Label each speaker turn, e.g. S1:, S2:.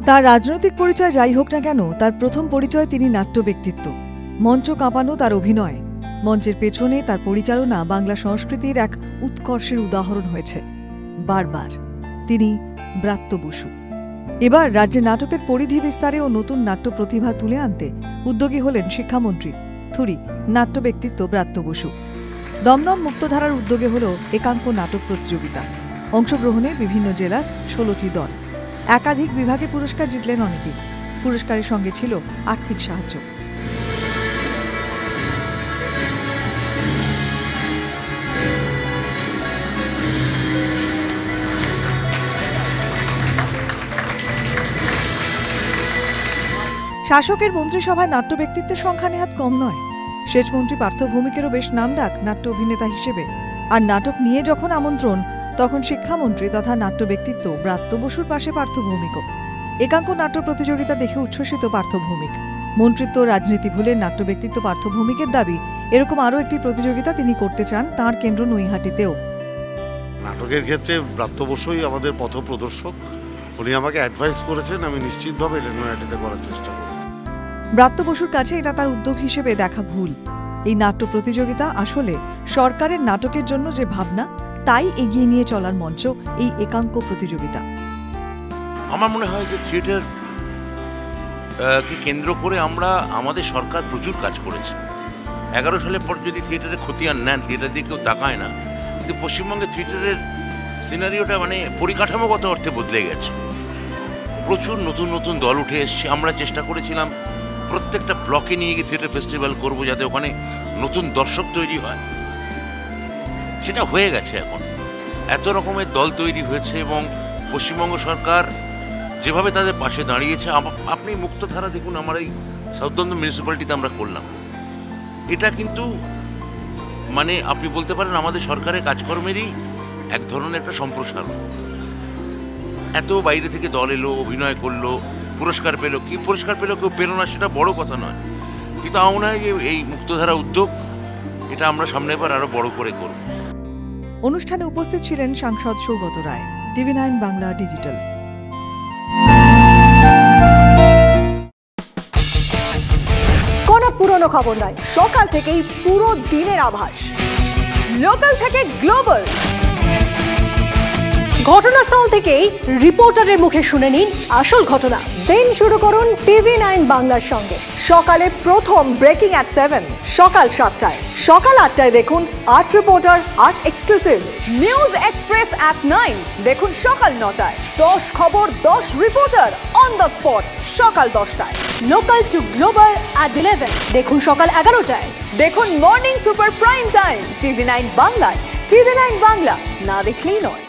S1: তার রাজনৈতিক পরিচয় যাই হোক না কেন, তার প্রথম পরিচয় তিনি নাট্য ব্যক্তিত্ব। মঞ্চ কাঁপানো তার অভিনয়, মঞ্চের পেছনে তার পরিচালনা বাংলা সংস্কৃতির এক উৎকর্ষের উদাহরণ হয়েছে বারবার। তিনি ব্রাত্য বসু। এবার রাজ্যে নাটকের পরিধি বিস্তারে ও নতুন নাট্য প্রতিভা তুলে আনতে উদ্যোগী হলেন শিক্ষামন্ত্রী থুরি নাট্য ব্যক্তিত্ব ব্রাত্য বসু। দমদম মুক্তধারার উদ্যোগে হল একাঙ্ক নাটক প্রতিযোগিতা। অংশগ্রহণে বিভিন্ন জেলার 16টি দল। একাধিক বিভাগে পুরস্কার জিতলেন অনেকেই। পুরস্কারের সঙ্গে ছিল আর্থিক সাহায্য। শাসকের মন্ত্রিসভায় নাট্য ব্যক্তিত্বের সংখ্যা নেহাত কম নয়। সেচমন্ত্রী পার্থ ভৌমিকেরও বেশ নামডাক নাট্য অভিনেতা হিসেবে। আর নাটক নিয়ে যখন আমন্ত্রণ, তখন শিক্ষামন্ত্রী তথা নাট্য ব্যক্তিত্ব ব্রাত্য বসুর পাশে পার্থ ভৌমিকও। একাঙ্ক নাট্য প্রতিযোগিতা দেখে উচ্ছ্বসিত পার্থ ভৌমিক। মন্ত্রিত্ব রাজনীতি ভুলে নাট্য ব্যক্তিত্ব পার্থ ভৌমিকের দাবি, এরকম আরও একটি প্রতিযোগিতা তিনি করতে চান তাঁর কেন্দ্র নৈহাটিতেও।
S2: নাটকের ক্ষেত্রে ব্রাত্য বসুই আমাদের পথপ্রদর্শক। উনি আমাকে অ্যাডভাইস করেছেন, আমি নিশ্চিতভাবে নৈহাটিতে করার চেষ্টা করব।
S1: ব্রাত্য বসুর কাছে এটা তার উদ্যোগ হিসেবে দেখা ভুল। এই নাট্য প্রতিযোগিতা আসলে সরকারের নাটকের জন্য যে ভাবনা, তাই এগিয়ে নিয়ে চলার মঞ্চ এই একাঙ্ক প্রতিযোগিতা।
S3: আমার মনে হয় যে থিয়েটার কে কেন্দ্র করে আমাদের সরকার প্রচুর কাজ করেছে। 11 সালের পর যদি থিয়েটারের খতিয়ান নেন, থিয়েটার দিয়ে কেউ তাকায় না, কিন্তু পশ্চিমবঙ্গের থিয়েটারের সিনারিওটা পরিকাঠামোগত অর্থে বদলে গেছে। প্রচুর নতুন নতুন দল উঠে এসছে। আমরা চেষ্টা করেছিলাম প্রত্যেকটা ব্লকে নিয়ে গিয়ে থিয়েটার ফেস্টিভ্যাল করবো, যাতে ওখানে নতুন দর্শক তৈরি হয়। সেটা হয়ে গেছে। এখন এত রকমের দল তৈরি হয়েছে এবং পশ্চিমবঙ্গ সরকার যেভাবে তাদের পাশে দাঁড়িয়েছে। আপনি মুক্তধারা দেখুন, আমার এই সাউথ দমদম মিউনিসিপ্যালিটিতে আমরা করলাম। এটা কিন্তু আপনি বলতে পারেন আমাদের সরকারের কাজকর্মেরই এক ধরনের একটা সম্প্রসারণ। এত বাইরে থেকে দল এলো, অভিনয় করলো, পুরস্কার পেল। কি পুরস্কার পেল, কেউ পেল না, সেটা বড় কথা নয়। কিন্তু আমার মনে হয় যে এই মুক্তধারা উদ্যোগ, এটা আমরা সামনে এবার আরো বড় করে করব।
S1: অনুষ্ঠানে উপস্থিত ছিলেন সাংসদ সৌগত রায়। TV9 Bangla digital.
S4: কোনো পুরনো খবর নয়, সকাল থেকেই পুরো দিনের আভাস। লোকাল থেকে গ্লোবাল, ঘটনাস্থল থেকেই রিপোর্টারের মুখে শুনে নিন আসল ঘটনা। দিন শুরু করুন TV9 বাংলার সঙ্গে। সকালে প্রথম ব্রেকিং অ্যাট 7, সকাল 7টায়, সকাল 8টায় দেখুন art reporter, art exclusive. News express at 9 দেখুন সকাল 9টায়। 10 খবর, 10 রিপোর্টার অন দ্য স্পট সকাল 10টায়। লোকাল টু গ্লোবাল অ্যাট 11 দেখুন সকাল 11টায়। দেখুন morning super prime time TV9 বাংলায়। TV9 বাংলা না দেখলেই নয়।